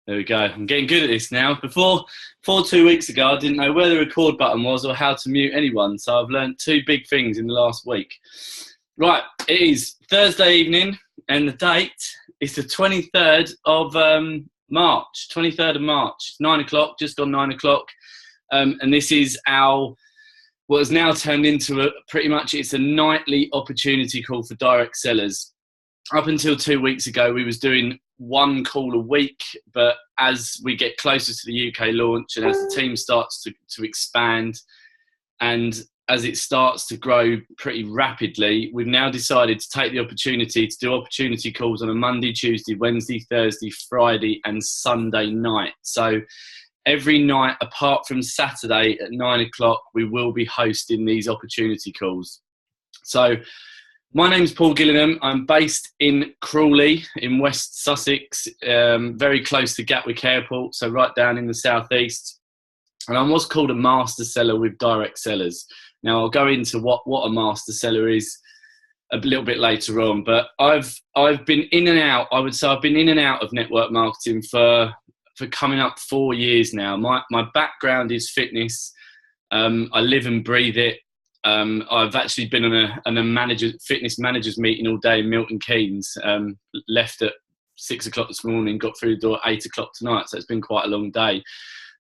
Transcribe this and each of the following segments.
There we go. I'm getting good at this now. Before 2 weeks ago, I didn't know where the record button was or how to mute anyone. So I've learned two big things in the last week. Right, it is Thursday evening, and the date is the 23rd of March. 23rd of March. It's 9 o'clock, just gone 9 o'clock. And this is what has now turned into it's a nightly opportunity call for direct sellers. Up until 2 weeks ago, we was doing one call a week, but as we get closer to the UK launch and as the team starts to expand and as it starts to grow pretty rapidly, we've now decided to take the opportunity to do opportunity calls on a Monday, Tuesday, Wednesday, Thursday, Friday and Sunday night. So every night apart from Saturday at 9 o'clock, we will be hosting these opportunity calls. So my name's Paul Gillingham. I'm based in Crawley in West Sussex, very close to Gatwick Airport, so right down in the southeast. And I'm what's called a master seller with direct sellers. Now I'll go into what a master seller is a little bit later on, but I've been in and out. I would say I've been in and out of network marketing for coming up 4 years now. My background is fitness. I live and breathe it. I've actually been on a fitness managers meeting all day in Milton Keynes. Left at 6 o'clock this morning, got through the door at 8 o'clock tonight. So it's been quite a long day.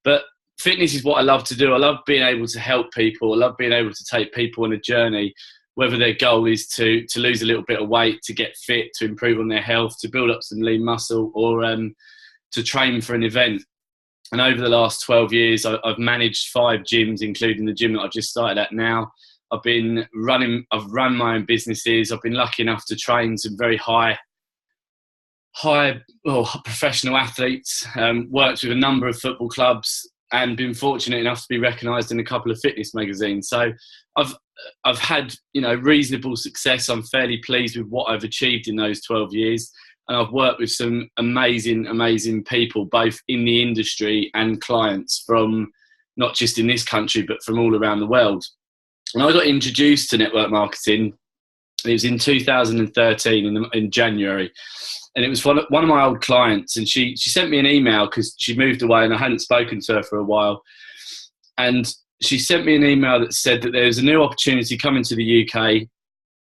But fitness is what I love to do. I love being able to help people. I love being able to take people on a journey, whether their goal is to lose a little bit of weight, to get fit, to improve on their health, to build up some lean muscle, or to train for an event. And over the last 12 years, I've managed 5 gyms, including the gym that I've just started at now. I've run my own businesses. I've been lucky enough to train some very high professional athletes, worked with a number of football clubs and been fortunate enough to be recognised in a couple of fitness magazines. So I've had, reasonable success. I'm fairly pleased with what I've achieved in those 12 years. And I've worked with some amazing, amazing people, both in the industry and clients from not just in this country, but from all around the world. And I got introduced to network marketing. It was in 2013 in January. And it was one of my old clients. And she sent me an email because she moved away and I hadn't spoken to her for a while. And she sent me an email that said that there was a new opportunity coming to the UK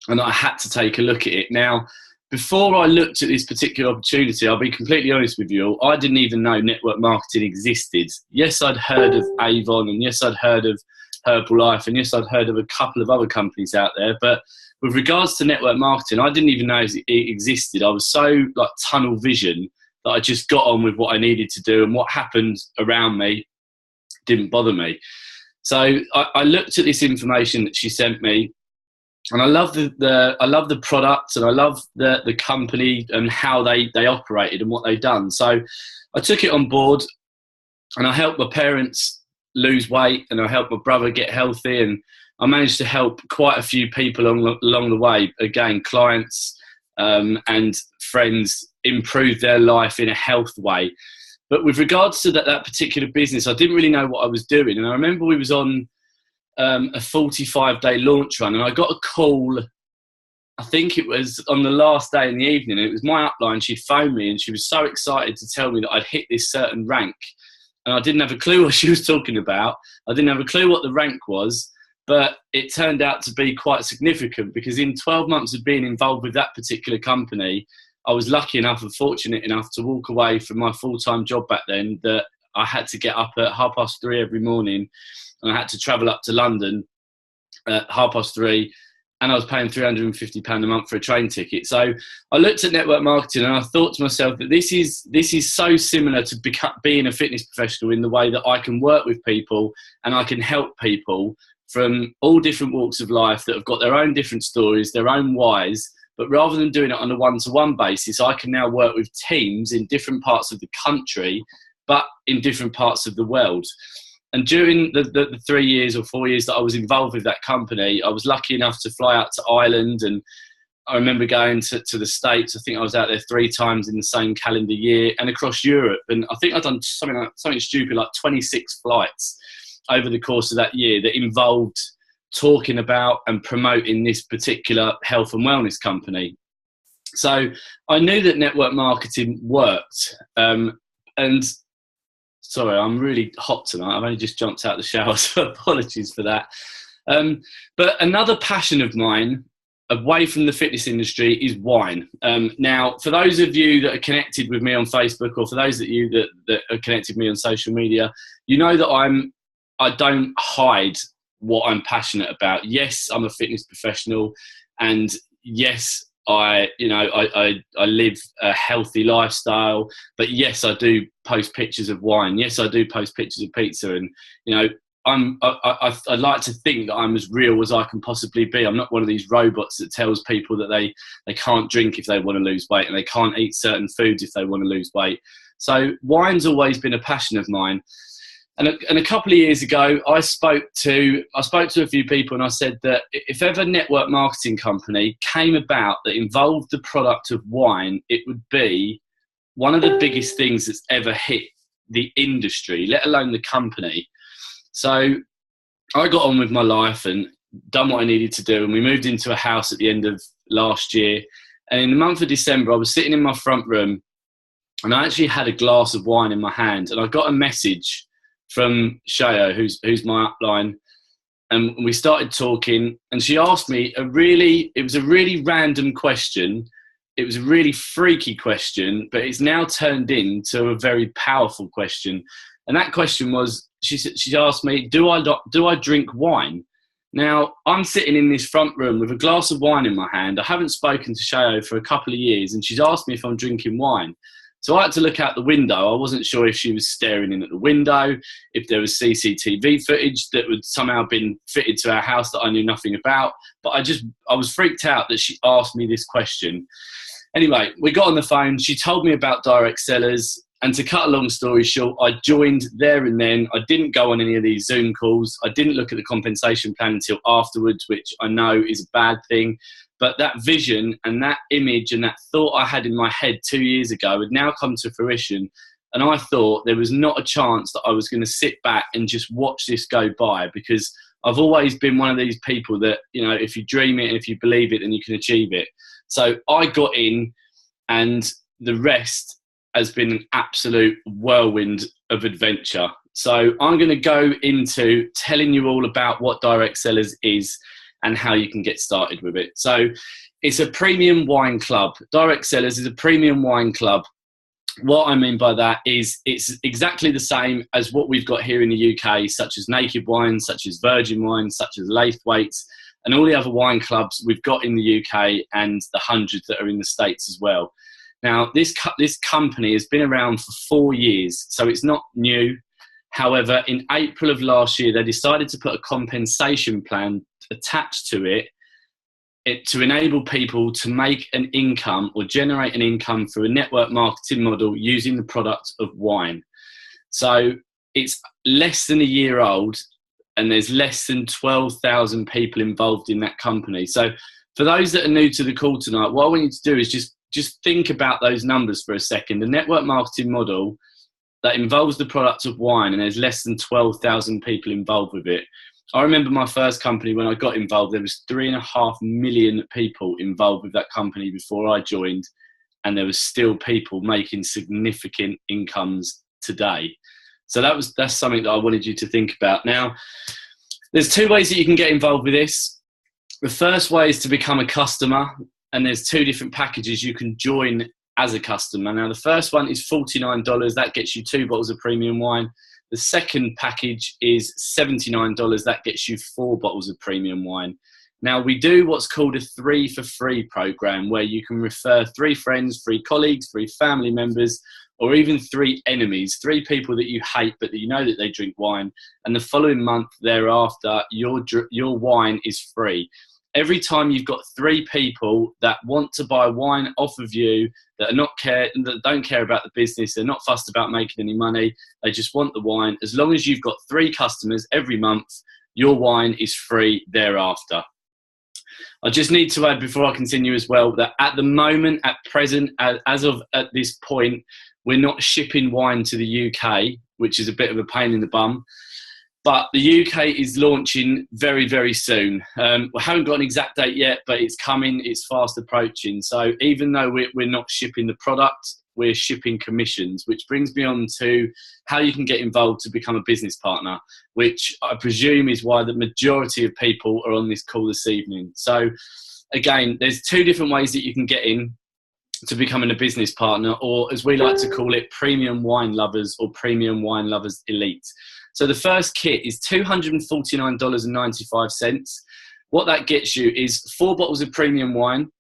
and I had to take a look at it. Now, before I looked at this particular opportunity, I'll be completely honest with you all, I didn't even know network marketing existed. Yes, I'd heard of Avon, and yes, I'd heard of Herbalife, and yes, I'd heard of a couple of other companies out there. But with regards to network marketing, I didn't even know it existed. I was so tunnel vision that I just got on with what I needed to do, and what happened around me didn't bother me. So I looked at this information that she sent me. And I love the product, and I love the company and how they operated and what they've done. So I took it on board, and I helped my parents lose weight, and I helped my brother get healthy, and I managed to help quite a few people along the way. Again, clients and friends improve their life in a health way. But with regards to that particular business, I didn't really know what I was doing. And I remember we was on a 45-day launch run, and I got a call, I think it was on the last day in the evening. It was my upline. She'd phoned me and she was so excited to tell me that I'd hit this certain rank, and I didn't have a clue what she was talking about. I didn't have a clue what the rank was, but it turned out to be quite significant, because in 12 months of being involved with that particular company, I was lucky enough and fortunate enough to walk away from my full-time job back then, that I had to get up at 3:30 every morning, and I had to travel up to London at 3:30, and I was paying £350 a month for a train ticket. So I looked at network marketing and I thought to myself that this is so similar to being a fitness professional, in the way that I can work with people and I can help people from all different walks of life that have got their own different stories, their own whys. But rather than doing it on a one-to-one basis, I can now work with teams in different parts of the country, but in different parts of the world. And during the 3 years or 4 years that I was involved with that company, I was lucky enough to fly out to Ireland, and I remember going to the States. I think I was out there 3 times in the same calendar year, and across Europe. And I think I'd done something stupid like 26 flights over the course of that year that involved talking about and promoting this particular health and wellness company. So I knew that network marketing worked. And sorry, I'm really hot tonight. I've only just jumped out of the shower, so apologies for that. But another passion of mine away from the fitness industry is wine. Now, for those of you that are connected with me on Facebook, or for those of you that are connected with me on social media, you know that I don't hide what I'm passionate about. Yes, I'm a fitness professional, and yes, I live a healthy lifestyle, but yes, I do post pictures of wine. Yes, I do post pictures of pizza, and I like to think that I'm as real as I can possibly be. I'm not one of these robots that tells people that they can't drink if they want to lose weight, and they can't eat certain foods if they want to lose weight. So wine's always been a passion of mine. And a couple of years ago, I spoke to a few people, and I said that if ever a network marketing company came about that involved the product of wine, it would be one of the biggest things that's ever hit the industry, let alone the company. So I got on with my life and done what I needed to do, and we moved into a house at the end of last year. And in the month of December, I was sitting in my front room, and I actually had a glass of wine in my hand, and I got a message from Shayo, who's my upline, and we started talking, and she asked me it was a really random question. It was a really freaky question, but it's now turned into a very powerful question. And that question was, she asked me, do I drink wine? Now, I'm sitting in this front room with a glass of wine in my hand. I haven't spoken to Shayo for a couple of years, and she's asked me if I'm drinking wine. So I had to look out the window. I wasn't sure if she was staring in at the window, if there was CCTV footage that would somehow been fitted to our house that I knew nothing about. But I was freaked out that she asked me this question. Anyway, we got on the phone. She told me about direct sellers. And to cut a long story short, I joined there and then. I didn't go on any of these Zoom calls. I didn't look at the compensation plan until afterwards, which I know is a bad thing. But that vision and that image and that thought I had in my head 2 years ago had now come to fruition. And I thought there was not a chance that I was going to sit back and just watch this go by, because I've always been one of these people that, if you dream it and if you believe it, then you can achieve it. So I got in, and the rest has been an absolute whirlwind of adventure. So I'm going to go into telling you all about what Direct Sellers is and how you can get started with it. So it's a premium wine club. Direct Sellers is a premium wine club. What I mean by that is it's exactly the same as what we've got here in the UK, such as Naked Wine, such as Virgin Wine, such as Laithwaites, and all the other wine clubs we've got in the UK, and the hundreds that are in the States as well. Now, this company has been around for 4 years, so it's not new. However, in April of last year, they decided to put a compensation plan attached to it to enable people to make an income or generate an income through a network marketing model using the product of wine. So it's less than a year old, and there's less than 12,000 people involved in that company. So for those that are new to the call tonight, what I want you to do is just think about those numbers for a second. The network marketing model that involves the product of wine, and there's less than 12,000 people involved with it. I remember my first company, when I got involved, there was 3.5 million people involved with that company before I joined, and there was still people making significant incomes today. So that's something that I wanted you to think about. Now, there's 2 ways that you can get involved with this. The first way is to become a customer, and there's 2 different packages you can join as a customer. Now, the first one is $49. That gets you 2 bottles of premium wine. The second package is $79. That gets you 4 bottles of premium wine. Now, we do what's called a 3 for free program, where you can refer 3 friends, 3 colleagues, 3 family members, or even 3 enemies, 3 people that you hate but that you know that they drink wine. And the following month thereafter, your wine is free. Every time you've got 3 people that want to buy wine off of you, that don't care about the business, they're not fussed about making any money, they just want the wine. As long as you've got 3 customers every month, your wine is free thereafter. I just need to add before I continue as well that at the moment, at present, as of at this point, we're not shipping wine to the UK, which is a bit of a pain in the bum. But the UK is launching very, very soon. We haven't got an exact date yet, but it's coming. It's fast approaching. So even though we're not shipping the product, we're shipping commissions, which brings me on to how you can get involved to become a business partner, which I presume is why the majority of people are on this call this evening. So again, there's two different ways that you can get in to becoming a business partner, or as we like to call it, premium wine lovers or premium wine lovers elite. So the first kit is $249.95. What that gets you is 4 bottles of premium wine.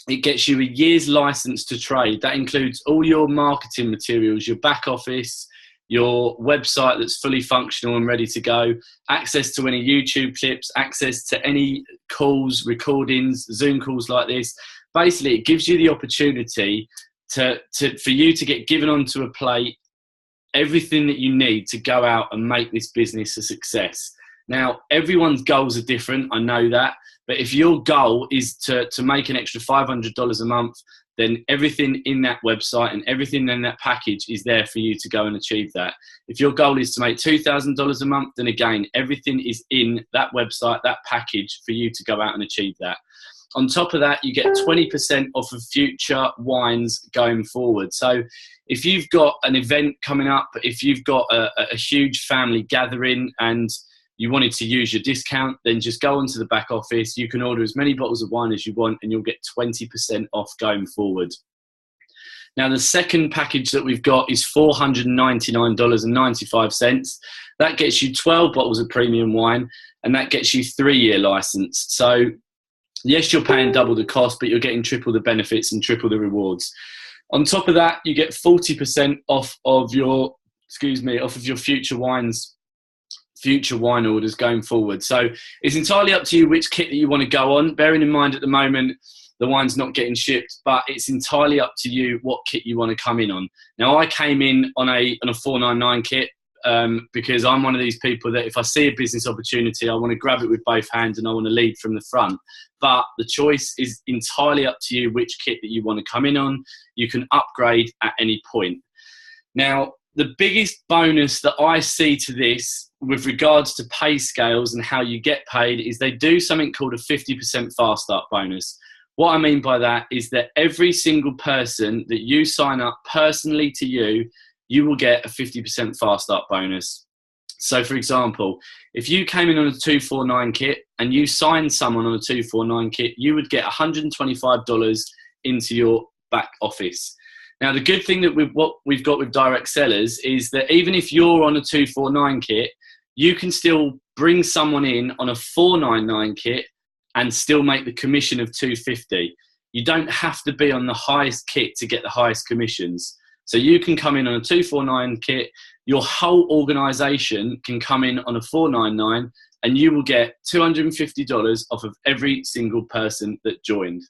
It gets you a year's license to trade. That includes all your marketing materials, your back office, your website that's fully functional and ready to go, access to any YouTube clips, access to any calls, recordings, Zoom calls like this. Basically, it gives you the opportunity for you to get given onto a plate everything that you need to go out and make this business a success. Now, everyone's goals are different, I know that, but if your goal is to make an extra $500 a month, then everything in that website and everything in that package is there for you to go and achieve that. If your goal is to make $2,000 a month, then again, everything is in that website, that package for you to go out and achieve that. On top of that, you get 20% off of future wines going forward. So if you've got an event coming up, if you've got a huge family gathering and you wanted to use your discount, then just go onto the back office. You can order as many bottles of wine as you want and you'll get 20% off going forward. Now, the second package that we've got is $499.95. That gets you 12 bottles of premium wine and that gets you 3-year license. So yes, you're paying double the cost, but you're getting triple the benefits and triple the rewards. On top of that, you get 40% off of your future wine orders going forward. So it's entirely up to you which kit that you want to go on. Bearing in mind at the moment, the wine's not getting shipped, but it's entirely up to you what kit you want to come in on. Now, I came in on a 499 kit because I'm one of these people that if I see a business opportunity, I want to grab it with both hands and I want to lead from the front. But the choice is entirely up to you which kit that you want to come in on. You can upgrade at any point. Now, the biggest bonus that I see to this with regards to pay scales and how you get paid is they do something called a 50% fast start bonus. What I mean by that is that every single person that you sign up personally to you will get a 50% fast start bonus. So for example, if you came in on a 249 kit and you signed someone on a 249 kit, you would get $125 into your back office. Now, the good thing that what we've got with direct sellers is that even if you're on a 249 kit, you can still bring someone in on a 499 kit and still make the commission of 250. You don't have to be on the highest kit to get the highest commissions. So you can come in on a 249 kit, your whole organization can come in on a 499 and you will get $250 off of every single person that joined.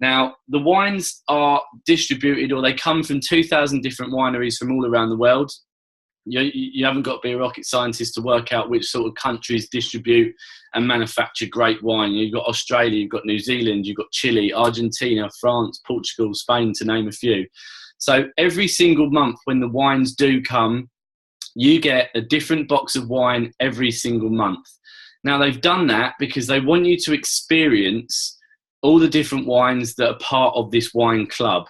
Now, the wines are distributed, or they come from 2,000 different wineries from all around the world. You haven't got to be a rocket scientist to work out which sort of countries distribute and manufacture great wine. You've got Australia, you've got New Zealand, you've got Chile, Argentina, France, Portugal, Spain, to name a few. So every single month when the wines do come, you get a different box of wine every single month. Now, they've done that because they want you to experience all the different wines that are part of this wine club.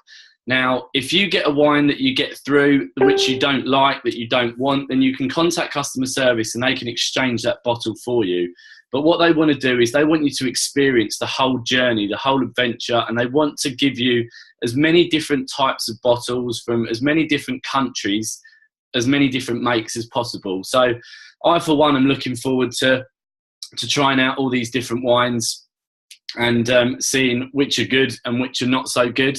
Now, if you get a wine that you get through which you don't like, that you don't want, then you can contact customer service and they can exchange that bottle for you. But what they want to do is they want you to experience the whole journey, the whole adventure, and they want to give you as many different types of bottles from as many different countries, as many different makes as possible. So I, for one, am looking forward to trying out all these different wines and seeing which are good and which are not so good.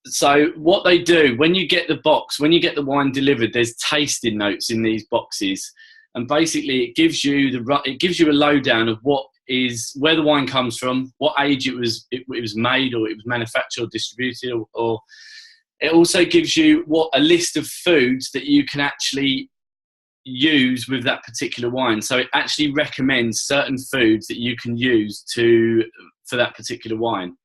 So what they do, when you get the box, when you get the wine delivered, there's tasting notes in these boxes. And basically it gives you a lowdown of where the wine comes from, what age it was made or it was manufactured or distributed, or it also gives you a list of foods that you can actually use with that particular wine. So it actually recommends certain foods that you can use for that particular wine.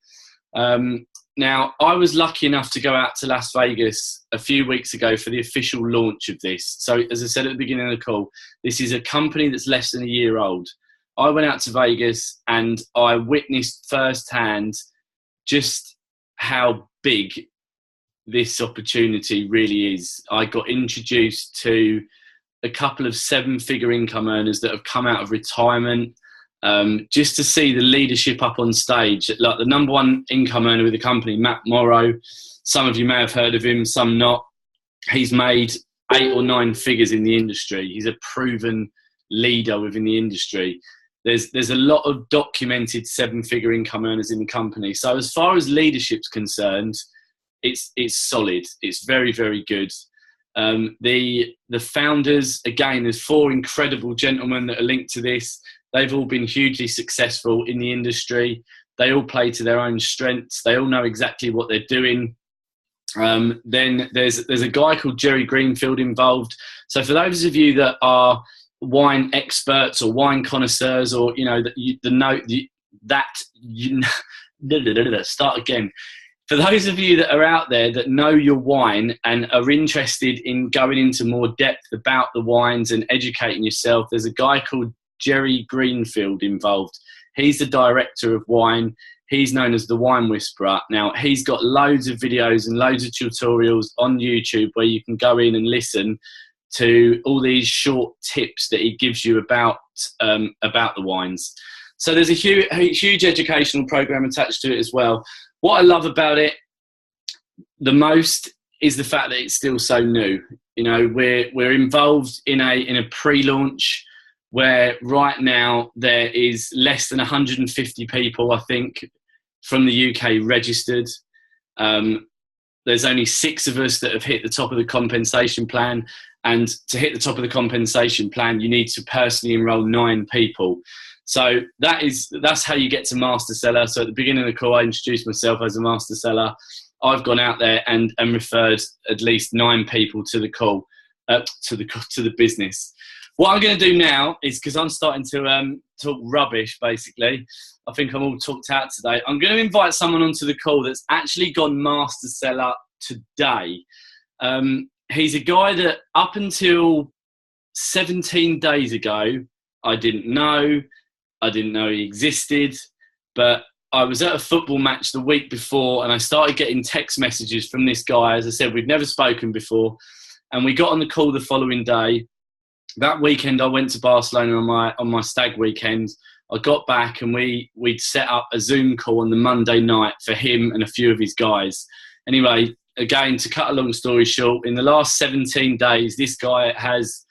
Now, I was lucky enough to go out to Las Vegas a few weeks ago for the official launch of this. So as I said at the beginning of the call, this is a company that's less than a year old. I went out to Vegas and I witnessed firsthand just how big this opportunity really is. I got introduced to a couple of 7-figure income earners that have come out of retirement, just to see the leadership up on stage. Like the number one income earner with the company, Matt Morrow. Some of you may have heard of him, some not. He's made 8 or 9 figures in the industry. He's a proven leader within the industry. There's a lot of documented 7-figure income earners in the company. So as far as leadership's concerned, it's solid. It's very, very good. The founders, again, there's 4 incredible gentlemen that are linked to this. They've all been hugely successful in the industry. They all play to their own strengths. They all know exactly what they're doing. Then there's a guy called Jerry Greenfield involved. So for those of you that are wine experts or wine connoisseurs, or start again. For those of you that are out there that know your wine and are interested in going into more depth about the wines and educating yourself, there's a guy called Jerry Greenfield involved. He's the director of wine. He's known as the Wine Whisperer. Now, he's got loads of videos and loads of tutorials on YouTube where you can go in and listen to all these short tips that he gives you about the wines. So there's a huge educational program attached to it as well. What I love about it the most is the fact that it's still so new. You know, we're involved in a pre-launch where right now there is less than 150 people, I think, from the UK registered. There's only 6 of us that have hit the top of the compensation plan. And to hit the top of the compensation plan, you need to personally enroll 9 people. So that's how you get to master seller. So at the beginning of the call, I introduced myself as a master seller. I've gone out there and referred at least 9 people to the call, to the business. What I'm going to do now is, because I'm starting to talk rubbish, basically. I think I'm all talked out today. I'm going to invite someone onto the call that's actually gone master seller today. He's a guy that up until 17 days ago, I didn't know he existed, but I was at a football match the week before and I started getting text messages from this guy. As I said, we'd never spoken before, and we got on the call the following day. That weekend, I went to Barcelona on my stag weekend. I got back and we'd set up a Zoom call on the Monday night for him and a few of his guys. Anyway, again, to cut a long story short, in the last 17 days, this guy has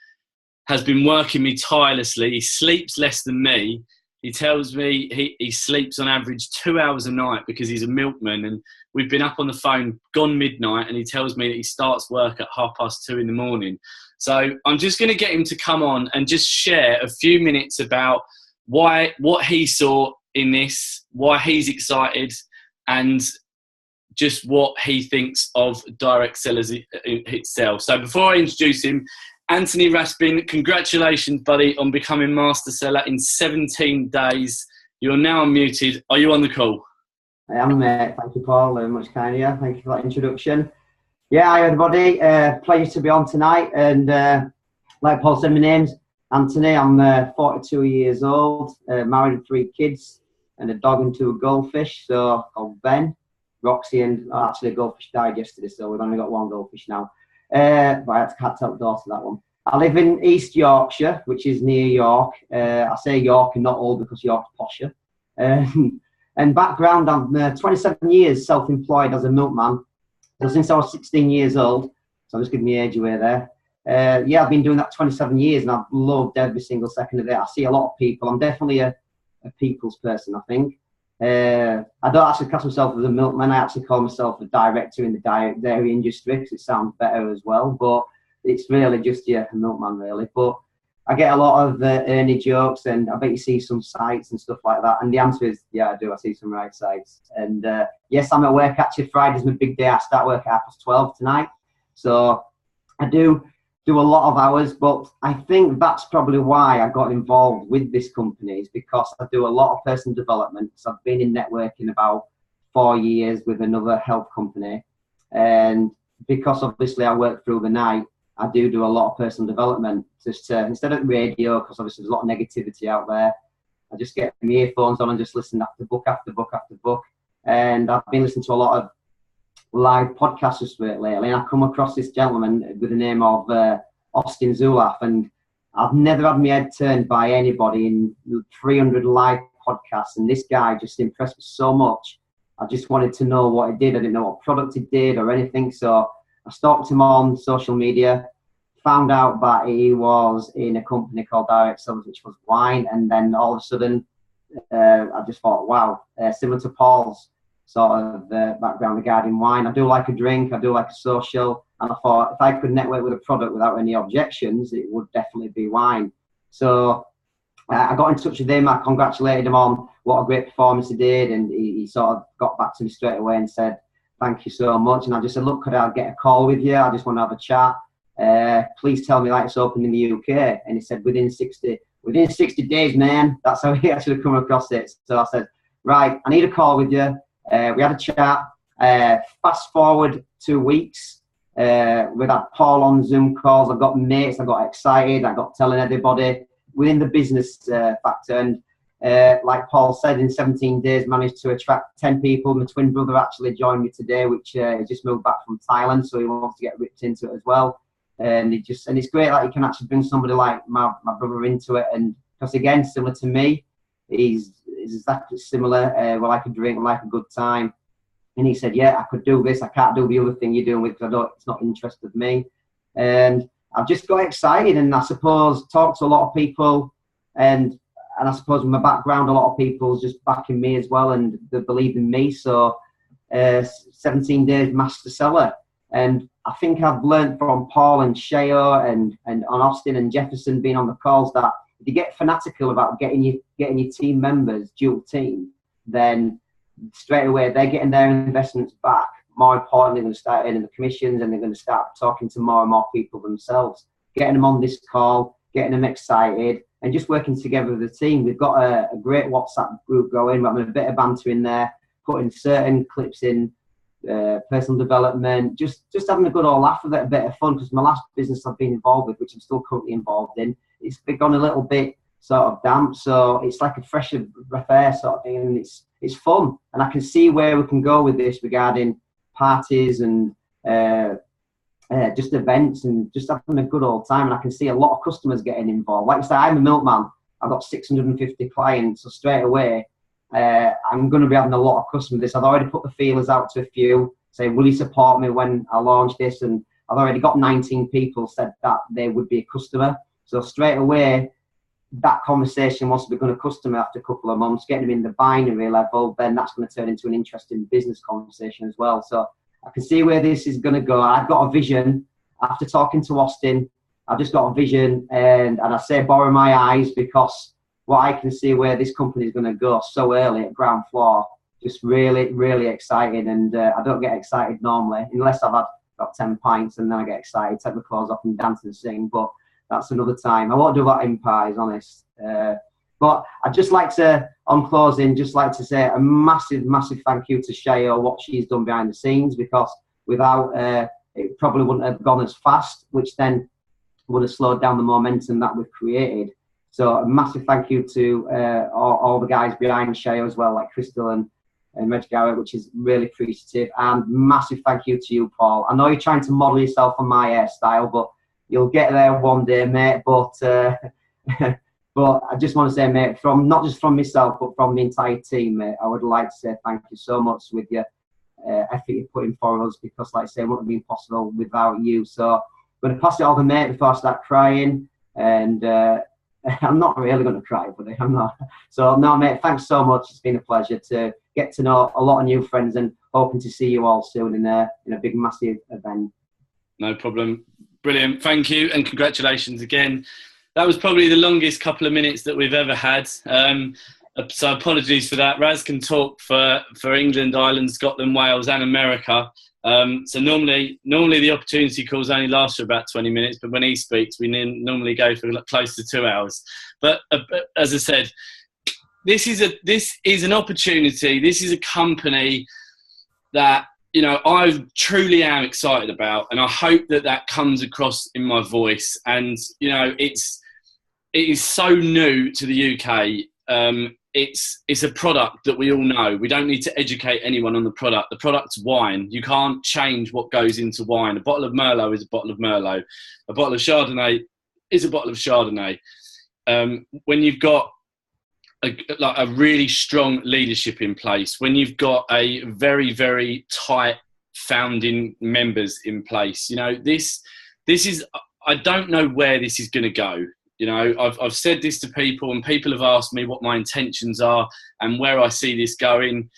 been working me tirelessly. He sleeps less than me. He tells me he sleeps on average 2 hours a night because he's a milkman, and we've been up on the phone, gone midnight, and he tells me that he starts work at 2:30 in the morning. So I'm just going to get him to come on and just share a few minutes about what he saw in this, why he's excited, and just what he thinks of direct sellers itself. So before I introduce him, Anthony Raspin, congratulations, buddy, on becoming master seller in 17 days. You're now unmuted. Are you on the call? I am, mate. Thank you, Paul. Very much kind of you. Thank you for that introduction. Yeah, hi, everybody. Pleasure to be on tonight. And like Paul said, my name's Anthony. I'm 42 years old, married with 3 kids, and a dog and 2 goldfish. So called Ben, Roxy, and actually a goldfish died yesterday, so we've only got 1 goldfish now. But I had to tell the daughter that one. I live in East Yorkshire, which is near York. I say York and not all because York's posher. And background, I'm 27 years self-employed as a milkman. So since I was 16 years old, so I'm just giving my age away there. Yeah, I've been doing that 27 years and I've loved every single second of it. I see a lot of people. I'm definitely a people's person, I think. I don't actually class myself as a milkman. I actually call myself a director in the dairy industry because it sounds better as well. But it's really just, yeah, a milkman really. But I get a lot of early jokes, and I bet you see some sites and stuff like that. And the answer is, yeah, I do. I see some right sites. And yes, I'm at work actually. Friday's my big day. I start work at 12:30 tonight. So I do a lot of hours, but I think that's probably why I got involved with this company, is because I do a lot of personal development. So I've been in networking about 4 years with another health company. And because obviously I work through the night, I do a lot of personal development. Just instead of radio, because obviously there's a lot of negativity out there, I just get my earphones on and just listen after book after book after book. And I've been listening to a lot live podcasts just lately, and I come across this gentleman with the name of Austin Zulaf, and I've never had my head turned by anybody in 300 live podcasts, and this guy just impressed me so much. I just wanted to know what he did. I didn't know what product he did or anything, so I stalked him on social media, found out that he was in a company called Direct Sellers, which was wine, and then all of a sudden, I just thought, wow, similar to Paul's sort of background regarding wine. I do like a drink, I do like a social, and I thought if I could network with a product without any objections, it would definitely be wine. So I got in touch with him, I congratulated him on what a great performance he did, and he sort of got back to me straight away and said, thank you so much. And I just said, look, could I get a call with you? I just want to have a chat. Please tell me like it's open in the UK. And he said, within 60 days, man. That's how he actually come across it. So I said, right, I need a call with you. We had a chat. Fast forward 2 weeks. We had Paul on Zoom calls. I got mates. I got excited. I got telling everybody within the business factor. And like Paul said, in 17 days, managed to attract 10 people. My twin brother actually joined me today, which he just moved back from Thailand, so he wants to get ripped into it as well. And it's great that you can actually bring somebody like my brother into it. And because again, similar to me, he's exactly similar. We like a drink, we like a good time. And he said, yeah, I could do this. I can't do the other thing you're doing with because it's not interest of me. And I've just got excited, and I suppose talked to a lot of people, and I suppose with my background, a lot of people's just backing me as well, and they believe in me. So 17 days master seller. And I think I've learned from Paul and Sheo and on Austin and Jefferson being on the calls that if you get fanatical about getting your team members, dual team, then straight away they're getting their investments back. More importantly, they're going to start earning the commissions, and they're going to start talking to more and more people themselves, getting them on this call, getting them excited, and just working together with the team. We've got a great WhatsApp group going. We're having a bit of banter in there, putting certain clips in, personal development, just having a good old laugh with it, a bit of fun, because my last business I've been involved with, which I'm still currently involved in, it's gone a little bit sort of damp, so it's like a fresh breath air sort of thing, and it's fun, and I can see where we can go with this regarding parties and just events and just having a good old time. And I can see a lot of customers getting involved. Like I said, I'm a milkman. I've got 650 clients, so straight away I'm going to be having a lot of customers. This I've already put the feelers out to a few, saying, will you support me when I launch this? And I've already got 19 people said that they would be a customer. So straight away, that conversation wants to become a customer after a couple of months, getting them in the binary level, then that's going to turn into an interesting business conversation as well. So I can see where this is going to go. I've got a vision. After talking to Austin, I've just got a vision, and I say borrow my eyes, because what I can see where this company is going to go so early at ground floor, just really, really exciting. And I don't get excited normally, unless I've had about 10 pints, and then I get excited, take my clothes off and dance and sing. But that's another time. I won't do that in pies, honest. But I'd just like to, on closing, just like to say a massive, massive thank you to Sheo, what she's done behind the scenes, because without it probably wouldn't have gone as fast, which then would have slowed down the momentum that we've created. So a massive thank you to all the guys behind Sheo as well, like Crystal and Reg Garrett, which is really appreciative. And massive thank you to you, Paul. I know you're trying to model yourself on my hairstyle, but you'll get there one day, mate. But but I just want to say, mate, from not just from myself, but from the entire team, mate, I would like to say thank you so much with your effort you put in for us, because, like I say, it wouldn't have been possible without you. So I'm going to pass it over, mate, before I start crying. And I'm not really going to cry, buddy. I'm not. So, no, mate, thanks so much. It's been a pleasure to get to know a lot of new friends, and hoping to see you all soon in a big, massive event. No problem. Brilliant. Thank you, and congratulations again. That was probably the longest couple of minutes that we've ever had. So apologies for that. Raz can talk for England, Ireland, Scotland, Wales and America. So normally the opportunity calls only last for about 20 minutes, but when he speaks, we normally go for close to 2 hours. But as I said, this is an opportunity. This is a company that, you know, I truly am excited about, and I hope that comes across in my voice. And, you know, it is so new to the UK. it's a product that we all know. We don't need to educate anyone on the product. The product's wine. You can't change what goes into wine. A bottle of Merlot is a bottle of Merlot. A bottle of Chardonnay is a bottle of Chardonnay. When you've got a really strong leadership in place, when you've got a very, very tight founding members in place, this is, I don't know where this is going to go. I've said this to people, and people have asked me what my intentions are and where I see this going.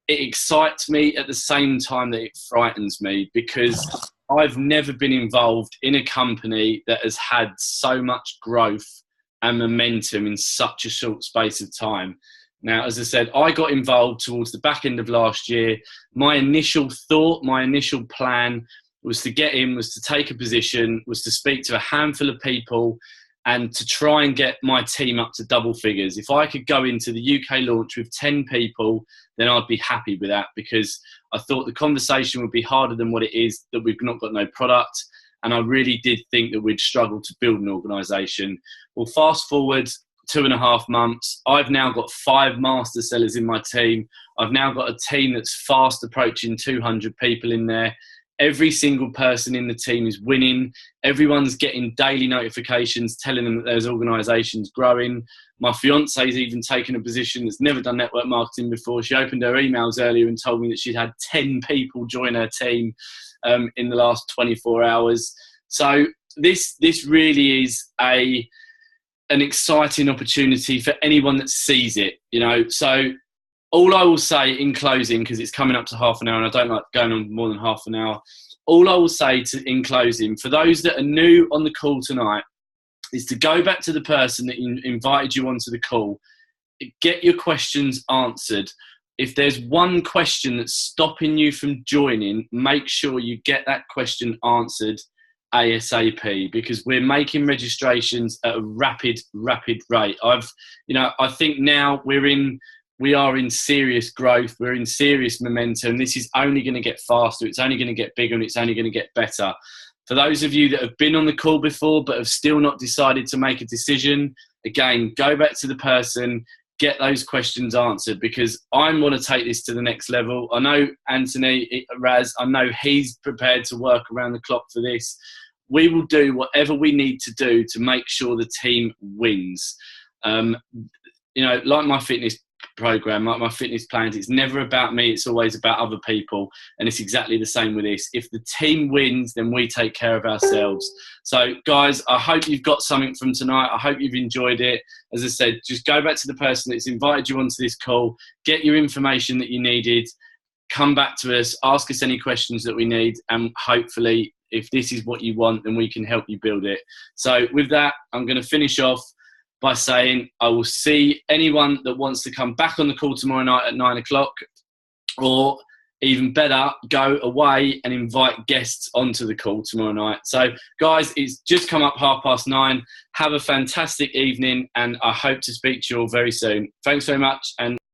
It excites me at the same time that it frightens me, because I've never been involved in a company that has had so much growth and momentum in such a short space of time. Now, as I said, I got involved towards the back end of last year. My initial thought, my initial plan was to get in, was to take a position, was to speak to a handful of people and to try and get my team up to double figures. If I could go into the UK launch with 10 people, then I'd be happy with that, because I thought the conversation would be harder than what it is, that we've not got no product. And I really did think that we'd struggle to build an organisation. Well, fast forward 2.5 months, I've now got 5 master sellers in my team. I've now got a team that's fast approaching 200 people in there. Every single person in the team is winning. Everyone's getting daily notifications telling them that there's organisations growing. My fiance's even taken a position that's never done network marketing before. She opened her emails earlier and told me that she'd had 10 people join her team in the last 24 hours. So this really is an exciting opportunity for anyone that sees it, So all I will say in closing, because it's coming up to half an hour and I don't like going on more than half an hour, all I will say in closing, for those that are new on the call tonight, is to go back to the person that invited you onto the call, get your questions answered. If there's one question that's stopping you from joining, make sure you get that question answered ASAP, because we're making registrations at a rapid rate. I think now we are in serious growth. We're in serious momentum. This is only going to get faster. It's only going to get bigger, and it's only going to get better. For those of you that have been on the call before but have still not decided to make a decision, again, go back to the person, get those questions answered, because I want to take this to the next level. I know Anthony, Raz, I know he's prepared to work around the clock for this. We will do whatever we need to do to make sure the team wins. Like my fitness program, like my fitness plans, it's never about me, it's always about other people, and it's exactly the same with this. If the team wins, then we take care of ourselves. So guys, I hope you've got something from tonight. I hope you've enjoyed it. As I said, just go back to the person that's invited you onto this call, get your information that you needed, come back to us, ask us any questions that we need, and hopefully if this is what you want, then we can help you build it. So with that, I'm going to finish off by saying I will see anyone that wants to come back on the call tomorrow night at 9 o'clock, or even better, go away and invite guests onto the call tomorrow night. So guys, it's just come up 9:30. Have a fantastic evening, and I hope to speak to you all very soon. Thanks very much, and